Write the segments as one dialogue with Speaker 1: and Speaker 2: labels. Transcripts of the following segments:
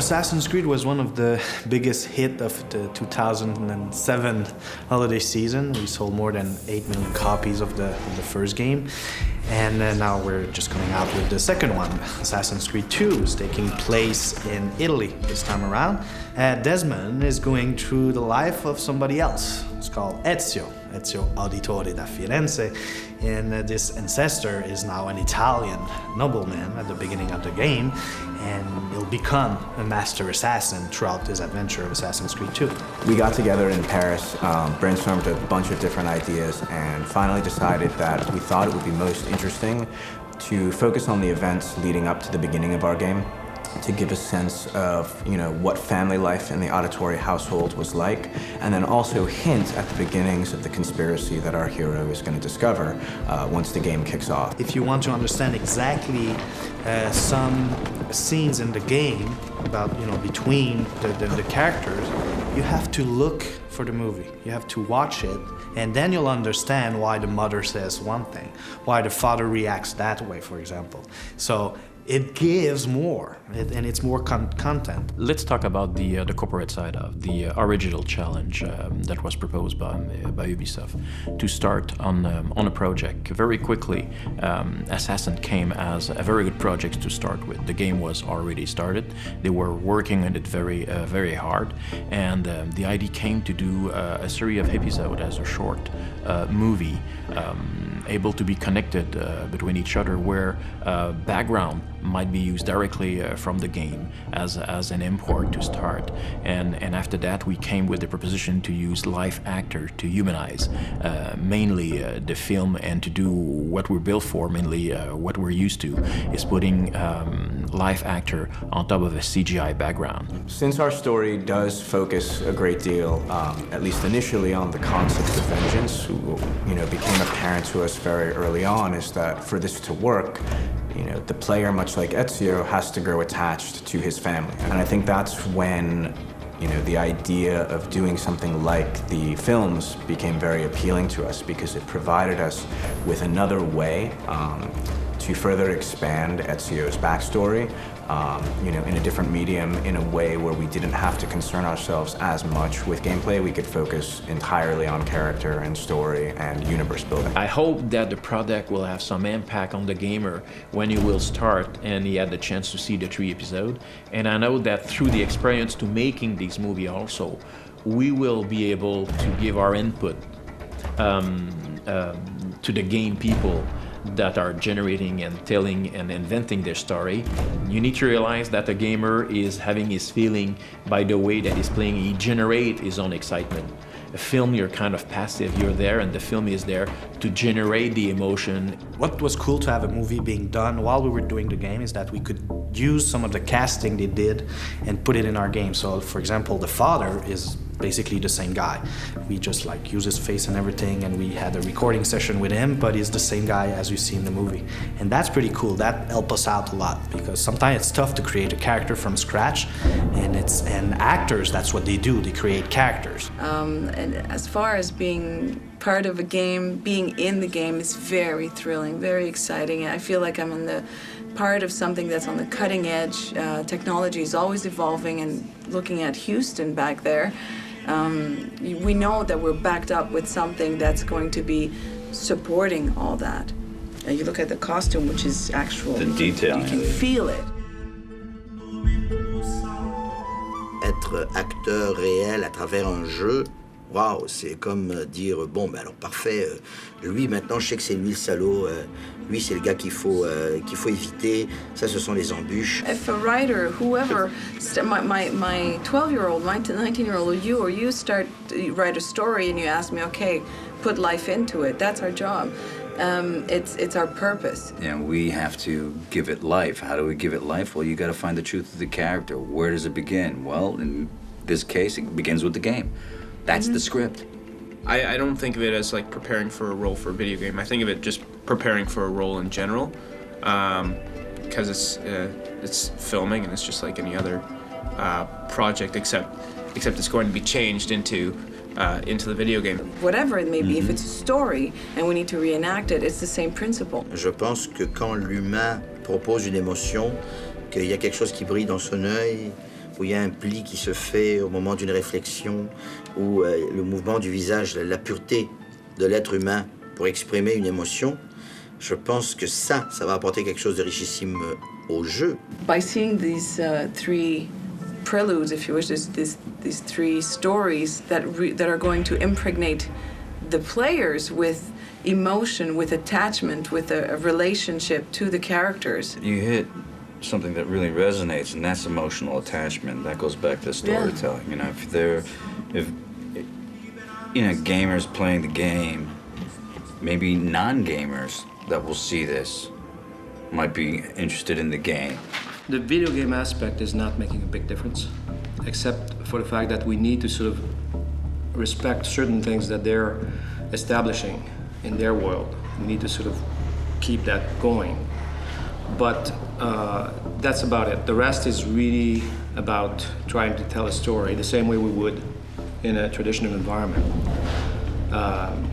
Speaker 1: Assassin's Creed was one of the biggest hits of the 2007 holiday season. We sold more than 8 million copies of the first game. And now we're just coming out with the second one. Assassin's Creed 2 is taking place in Italy this time around. Desmond is going through the life of somebody else. It's called Ezio Auditore da Firenze. And this ancestor is now an Italian nobleman at the beginning of the game, and he'll become a master assassin throughout his adventure of Assassin's Creed 2.
Speaker 2: We got together in Paris, brainstormed a bunch of different ideas, and finally decided that we thought it would be most interesting to focus on the events leading up to the beginning of our game, to give a sense of, what family life in the Auditore household was like, and then also hint at the beginnings of the conspiracy that our hero is going to discover once the game kicks off.
Speaker 1: If you want to understand exactly some scenes in the game about, between the characters, you have to look for the movie. You have to watch it, and then you'll understand why the mother says one thing, why the father reacts that way, for example. So it gives more, and it's more content.
Speaker 3: Let's talk about the corporate side of the original challenge that was proposed by Ubisoft to start on a project. Very quickly, Assassin came as a very good project to start with. The game was already started. They were working on it very hard, and the idea came to do a series of episodes as a short movie, able to be connected between each other, where background might be used directly from the game as an import to start, and after that we came with the proposition to use live actor to humanize mainly the film, and to do what we're built for. Mainly what we're used to is putting live actor on top of a CGI background.
Speaker 2: Since our story does focus a great deal, at least initially, on the concept of vengeance, became apparent to us very early on, is that for this to work, the player, much like Ezio, has to grow attached to his family. And I think that's when, the idea of doing something like the films became very appealing to us, because it provided us with another way to further expand Ezio's backstory, in a different medium, in a way where we didn't have to concern ourselves as much with gameplay. We could focus entirely on character and story and universe building.
Speaker 3: I hope that the product will have some impact on the gamer when he will start and he had the chance to see the 3 episodes. And I know that through the experience to making this movie also, we will be able to give our input to the game people that are generating and telling and inventing their story. You need to realize that a gamer is having his feeling by the way that he's playing. He generates his own excitement. A film, you're kind of passive, you're there, and the film is there to generate the emotion.
Speaker 1: What was cool to have a movie being done while we were doing the game is that we could use some of the casting they did and put it in our game. So, for example, the father is basically the same guy. We just use his face and everything, and we had a recording session with him, but he's the same guy as you see in the movie. And that's pretty cool. That helped us out a lot, because sometimes it's tough to create a character from scratch, and actors, that's what they do. They create characters.
Speaker 4: And as far as being part of a game, being in the game is very thrilling, very exciting. I feel like I'm in the part of something that's on the cutting edge. Technology is always evolving, and looking at Houston back there, we know that we're backed up with something that's going to be supporting all that. You look at the costume, which is actual.
Speaker 5: The detail.
Speaker 4: You can feel it.
Speaker 6: Être acteur réel à travers un jeu, waouh, c'est comme dire, bon, ben alors parfait, lui maintenant je sais que c'est lui le salaud, lui c'est le gars qu'il faut éviter, ça ce sont les embûches.
Speaker 4: If a writer, whoever, my 12-year-old, my 19-year-old, or you start to write a story and you ask me, okay, put life into it, that's our job. It's our purpose.
Speaker 5: And we have to give it life. How do we give it life? Well, you got to find the truth of the character. Where does it begin? Well, in this case, it begins with the game. That's the script.
Speaker 7: I don't think of it as like preparing for a role for a video game. I think of it just preparing for a role in general, because it's filming and it's just like any other project, except it's going to be changed into the video game.
Speaker 4: Whatever it may be, if it's a story and we need to reenact it, it's the same principle.
Speaker 6: Je pense que quand l'humain propose une émotion, qu'il y a quelque chose qui brille dans son œil, où il y a un pli qui se fait au moment d'une réflexion, ou le mouvement du visage, la pureté de l'être humain pour exprimer une émotion, je pense que ça va apporter quelque chose de richissime au jeu.
Speaker 4: By seeing these three preludes, if you wish, these three stories that are going to impregnate the players with emotion, with attachment, with a relationship to the characters.
Speaker 5: You hit something that really resonates, and that's emotional attachment. That goes back to storytelling.
Speaker 4: Yeah.
Speaker 5: You know, if you know, gamers playing the game, maybe non-gamers that will see this might be interested in the game.
Speaker 8: The video game aspect is not making a big difference, except for the fact that we need to sort of respect certain things that they're establishing in their world. We need to sort of keep that going. But that's about it. The rest is really about trying to tell a story the same way we would in a traditional environment.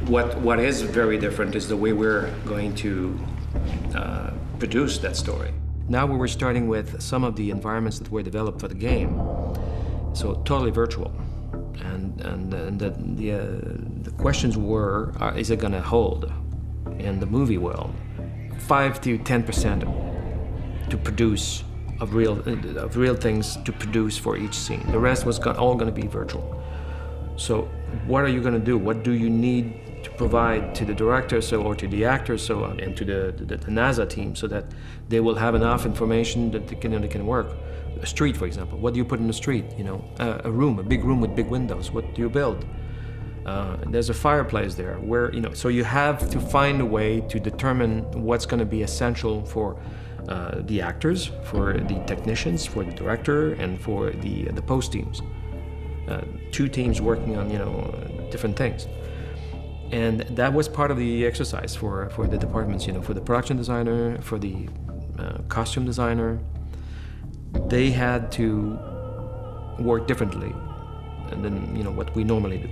Speaker 8: What is very different is the way we're going to produce that story. Now we were starting with some of the environments that were developed for the game, so totally virtual. And the questions were, is it going to hold in the movie world? 5 to 10% to produce of real things to produce for each scene. The rest was all going to be virtual. So what are you going to do? What do you need to provide to the director or to the actors and to the NASA team so that they will have enough information that they can work? A street, for example. What do you put in the street? You know, a room, a big room with big windows. What do you build? There's a fireplace there. So you have to find a way to determine what's going to be essential for the actors, for the technicians, for the director, and for the post teams. 2 teams working on different things. And that was part of the exercise for the departments, for the production designer, for the costume designer. They had to work differently than what we normally do.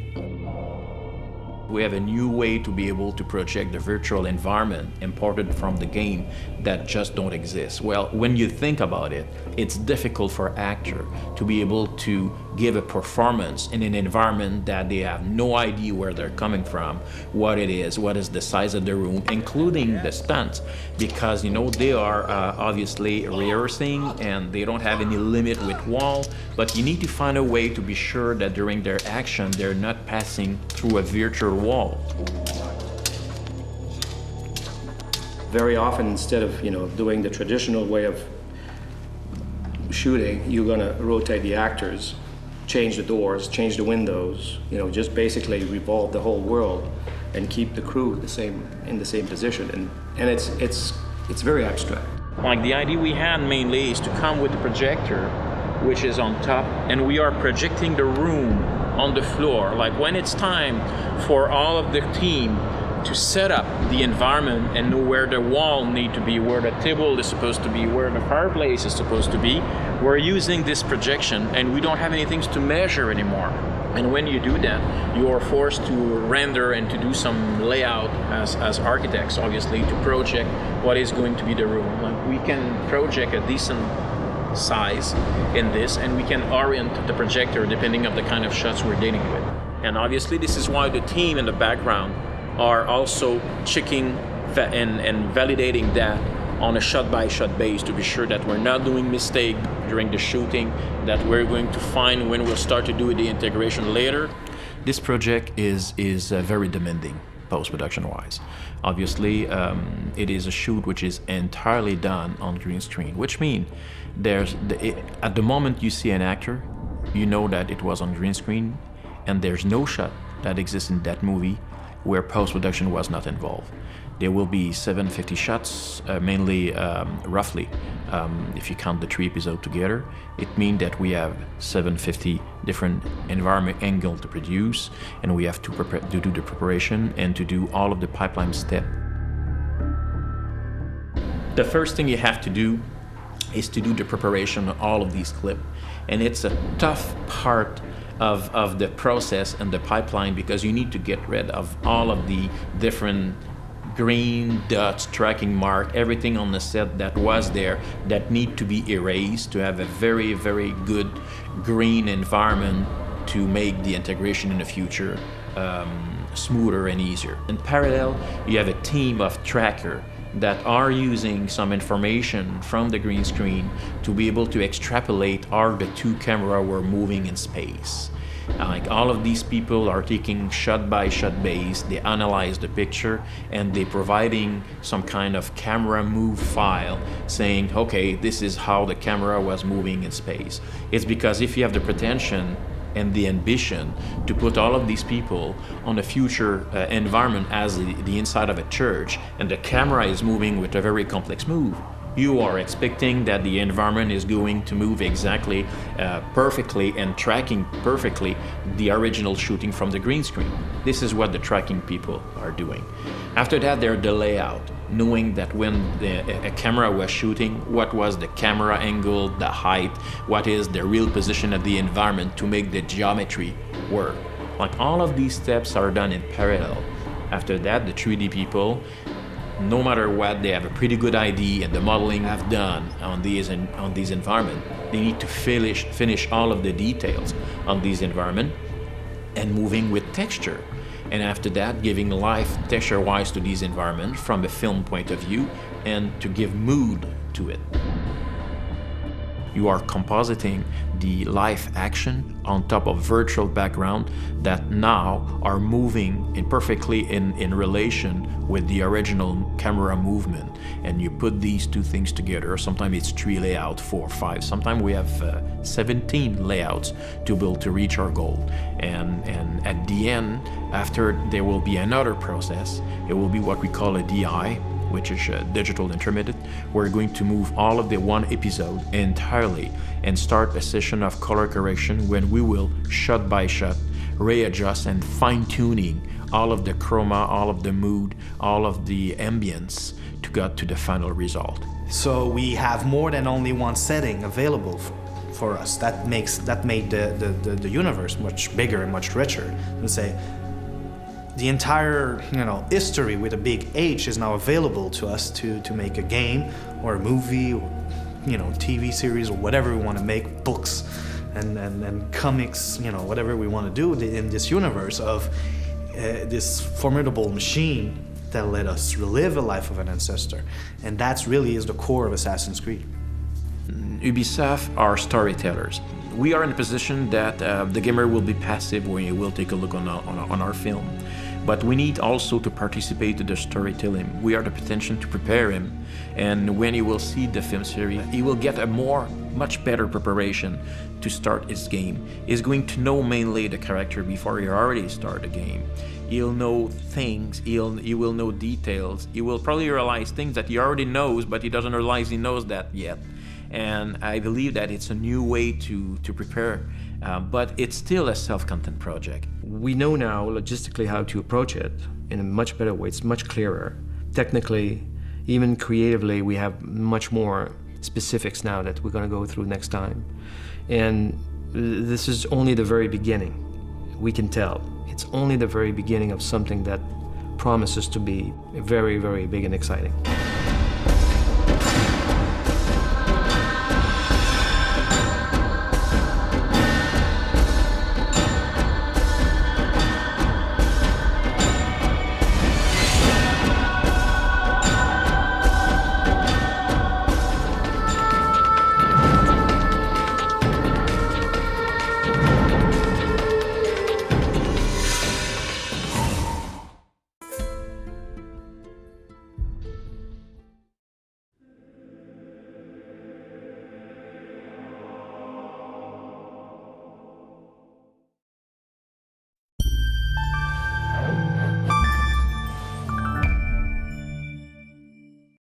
Speaker 3: We have a new way to be able to project the virtual environment imported from the game that just don't exist. Well, when you think about it, it's difficult for actor to be able to give a performance in an environment that they have no idea where they're coming from, what it is, what is the size of the room, including the stunts, because they are obviously rehearsing and they don't have any limit with wall, but you need to find a way to be sure that during their action they're not passing through a virtual wall.
Speaker 8: Very often, instead of doing the traditional way of shooting, you're going to rotate the actors, change the doors, change the windows, just basically revolve the whole world and keep the crew in the same position. And it's very abstract.
Speaker 3: Like the idea we had mainly is to come with the projector, which is on top, and we are projecting the room on the floor. Like when it's time for all of the team to set up the environment and know where the wall need to be, where the table is supposed to be, where the fireplace is supposed to be, we're using this projection and we don't have anything to measure anymore. And when you do that, you are forced to render and to do some layout as architects, obviously, to project what is going to be the room. Like we can project a decent size in this, and we can orient the projector depending on the kind of shots we're dealing with. And obviously this is why the team in the background are also checking and validating that on a shot-by-shot base to be sure that we're not doing mistake during the shooting, that we're going to find when we'll start to do the integration later. This project is very demanding post-production wise. Obviously, it is a shoot which is entirely done on green screen, which means at the moment you see an actor, you know that it was on green screen, and there's no shot that exists in that movie where post-production was not involved. There will be 750 shots, mainly roughly, if you count the 3 episodes together. It means that we have 750 different environment angles to produce, and we have to do the preparation and to do all of the pipeline steps. The first thing you have to do is to do the preparation of all of these clips, and it's a tough part of the process and the pipeline because you need to get rid of all of the different green dots, tracking mark, everything on the set that was there that need to be erased to have a very, very good green environment to make the integration in the future smoother and easier. In parallel, you have a team of trackers that are using some information from the green screen to be able to extrapolate how the two cameras were moving in space. Like all of these people are taking shot-by-shot base, they analyze the picture, and they're providing some kind of camera move file saying, okay, this is how the camera was moving in space. It's because if you have the pretension and the ambition to put all of these people on a future environment as the inside of a church, and the camera is moving with a very complex move, you are expecting that the environment is going to move exactly perfectly and tracking perfectly the original shooting from the green screen. This is what the tracking people are doing. After that, they're the layout, knowing that when a camera was shooting, what was the camera angle, the height, what is the real position of the environment to make the geometry work. Like all of these steps are done in parallel. After that, the 3D people, no matter what, they have a pretty good idea, and the modeling have done on these environments. They need to finish all of the details on these environments and moving with texture. And after that, giving life texture-wise to these environments from a film point of view and to give mood to it. You are compositing the live action on top of virtual background that now are moving perfectly in relation with the original camera movement. And you put these two things together. Sometimes it's 3 layouts, 4, 5. Sometimes we have 17 layouts to be able to reach our goal. And at the end, after there will be another process, it will be what we call a DI, which is a digital intermediate. We're going to move all of the one episode entirely and start a session of color correction when we will, shot by shot, readjust and fine-tuning all of the chroma, all of the mood, all of the ambience to get to the final result.
Speaker 1: So we have more than only one setting available for us. That made the universe much bigger and much richer. And say, the entire, history with a big H is now available to us to make a game or a movie or, TV series or whatever we want to make, books and comics, whatever we want to do in this universe of this formidable machine that let us relive a life of an ancestor. And that's really is the core of Assassin's Creed.
Speaker 3: Ubisoft are storytellers. We are in a position that the gamer will be passive when he will take a look on our film. But we need also to participate in the storytelling. We are the potential to prepare him. And when he will see the film series, he will get a much better preparation to start his game. He's going to know mainly the character before he already start the game. He'll know things, he will know details. He will probably realize things that he already knows, but he doesn't realize he knows that yet. And I believe that it's a new way to prepare, but it's still a self-content project.
Speaker 8: We know now logistically how to approach it in a much better way. It's much clearer. Technically, even creatively, we have much more specifics now that we're going to go through next time. And this is only the very beginning. We can tell. It's only the very beginning of something that promises to be very, very big and exciting.